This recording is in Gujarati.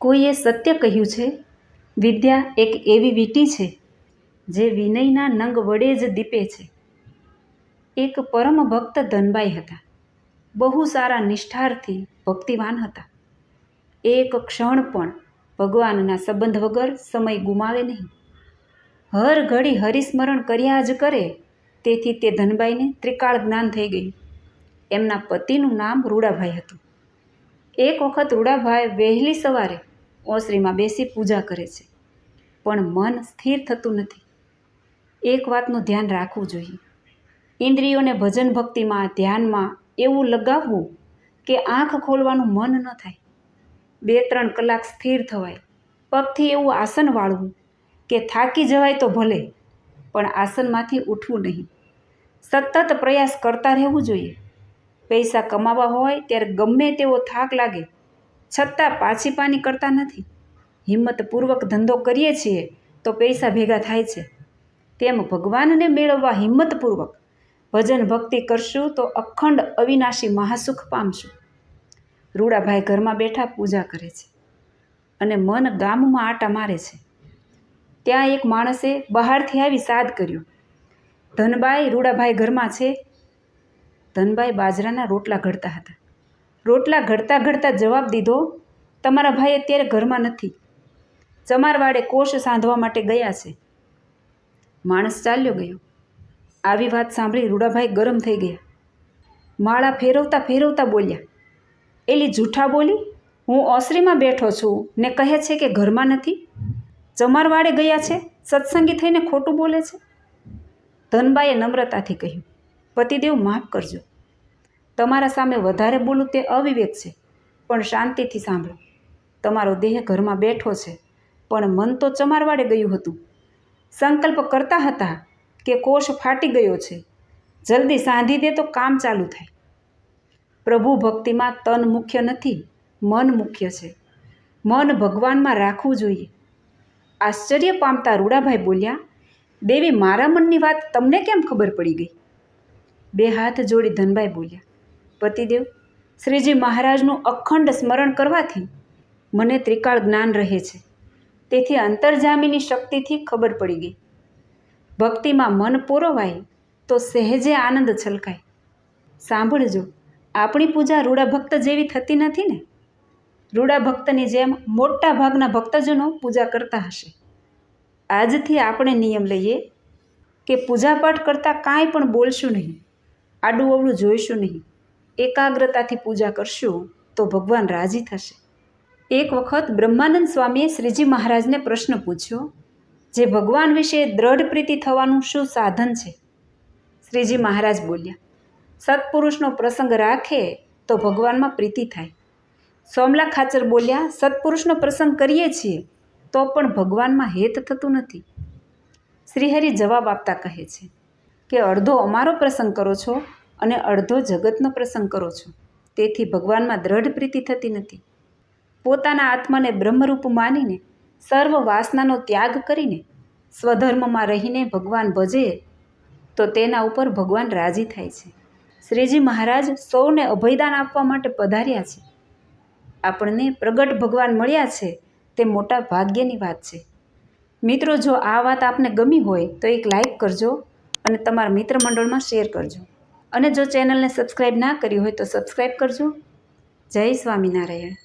કોઈએ સત્ય કહ્યું છે, વિદ્યા એક એવી વીંટી છે જે વિનયના નંગ વડે જ દીપે છે. એક પરમ ભક્ત ધનબાઈ હતા. બહુ સારા નિષ્ઠારથી ભક્તિવાન હતા. એક ક્ષણ પણ ભગવાનના સંબંધ વગર સમય ગુમાવે નહીં. હર ઘડી હરિસ્મરણ કર્યા જ કરે. તેથી તે ધનબાઈને ત્રિકાળ જ્ઞાન થઈ ગયું. એમના પતિનું નામ રૂડાભાઈ હતું. એક વખત રૂડાભાઈ વહેલી સવારે ઓસરીમાં બેસી પૂજા કરે છે, પણ મન સ્થિર થતું નથી. એક વાતનું ધ્યાન રાખવું જોઈએ. ઇન્દ્રિયોને ભજન ભક્તિમાં, ધ્યાનમાં એવું લગાવવું કે આંખ ખોલવાનું મન ન થાય. 2-3 કલાક સ્થિર થવાય. પગથી એવું આસન વાળવું કે થાકી જવાય તો ભલે, પણ આસનમાંથી ઉઠવું નહીં. સતત પ્રયાસ કરતા રહેવું જોઈએ. પૈસા કમાવા હોય ત્યારે ગમે તેવો થાક લાગે છતાં પાછી પાની કરતા નથી. હિંમતપૂર્વક ધંધો કરીએ છીએ તો પૈસા ભેગા થાય છે. તેમ ભગવાનને મેળવવા હિંમતપૂર્વક ભજન ભક્તિ કરશું તો અખંડ અવિનાશી મહાસુખ પામશું. રૂડાભાઈ ઘરમાં બેઠા પૂજા કરે છે અને મન ગામમાં આટા મારે છે. ત્યાં એક માણસે બહારથી આવી સાદ કર્યો, ધનબાઈ, રૂડાભાઈ ઘરમાં છે? ધનબાઈ બાજરાના રોટલા ઘડતા હતા. રોટલા ઘડતા ઘડતા જવાબ દીધો, તમારા ભાઈ અત્યારે ઘરમાં નથી. ચમારવાડે કોષ સાંધવા માટે ગયા છે. માણસ ચાલ્યો ગયો. આવી વાત સાંભળી રૂડાભાઈ ગરમ થઈ ગયા. માળા ફેરવતા ફેરવતા બોલ્યા, એલી જૂઠા બોલી, હું ઓસરીમાં બેઠો છું ને કહે છે કે ઘરમાં નથી. ચમારવાડે ગયા છે, સત્સંગી થઈને ખોટું બોલે છે. ધનબાઈએ નમ્રતાથી કહ્યું, પતિદેવ માફ કરજો, તમારા સામે વધારે બોલું તે અવિવેક છે, પણ શાંતિથી સાંભળો. તમારો દેહ ઘરમાં બેઠો છે, પણ મન તો ચમારવાડે ગયું હતું. સંકલ્પ કરતા હતા કે કોષ ફાટી ગયો છે, જલ્દી સાંધી દે તો કામ ચાલુ થાય. પ્રભુ ભક્તિમાં તન મુખ્ય નથી, મન મુખ્ય છે. મન ભગવાનમાં રાખવું જોઈએ. આશ્ચર્ય પામતા રૂડાભાઈ બોલ્યા, દેવી, મારા મનની વાત તમને કેમ ખબર પડી ગઈ? 2 હાથ જોડી ધનબાઈ બોલ્યા, પતિદેવ, શ્રીજી મહારાજનું અખંડ સ્મરણ કરવાથી મને ત્રિકાળ જ્ઞાન રહે છે. તેથી અંતર્જામીની શક્તિથી ખબર પડી ગઈ. ભક્તિમાં મન પોરવાય તો સહેજે આનંદ છલકાય. સાંભળજો, આપણી પૂજા રૂડા ભક્ત જેવી થતી નથી ને? રૂડા ભક્તની જેમ મોટા ભાગના ભક્તજનો પૂજા કરતા હશે. આજથી આપણે નિયમ લઈએ કે પૂજાપાઠ કરતાં કાંઈ પણ બોલશું નહીં, આડું અવળું જોઈશું નહીં. એકાગ્રતાથી પૂજા કરશું તો ભગવાન રાજી થશે. એક વખત બ્રહ્માનંદ સ્વામીએ શ્રીજી મહારાજને પ્રશ્ન પૂછ્યો, જે ભગવાન વિશે દ્રઢ પ્રીતિ થવાનું શું સાધન છે? શ્રીજી મહારાજ બોલ્યા, સત્પુરુષનો પ્રસંગ રાખે તો ભગવાનમાં પ્રીતિ થાય. સોમલા ખાચર બોલ્યા, સત્પુરુષનો પ્રસંગ કરીએ છીએ તો પણ ભગવાનમાં હેત થતું નથી. શ્રીહરિ જવાબ આપતા કહે છે કે અડધો અમારો પ્રસંગ કરો છો અને અડધો જગતનો પ્રસંગ કરો છો, તેથી ભગવાનમાં દ્રઢ પ્રીતિ થતી નથી. પોતાના આત્માને બ્રહ્મરૂપ માનીને, સર્વ વાસનાનો ત્યાગ કરીને, સ્વધર્મમાં રહીને ભગવાન ભજે તો તેના ઉપર ભગવાન રાજી થાય છે. શ્રીજી મહારાજ સૌને અભયદાન આપવા માટે પધાર્યા છે. આપણને પ્રગટ ભગવાન મળ્યા છે તે મોટા ભાગ્યની વાત છે. મિત્રો, જો આ વાત આપને ગમી હોય તો એક લાઈક કરજો અને તમારા મિત્ર મંડળમાં શેર કરજો. અને જો ચેનલને સબસ્ક્રાઈબ ના કરી હોય તો સબસ્ક્રાઈબ કરજો. જય સ્વામિનારાયણ.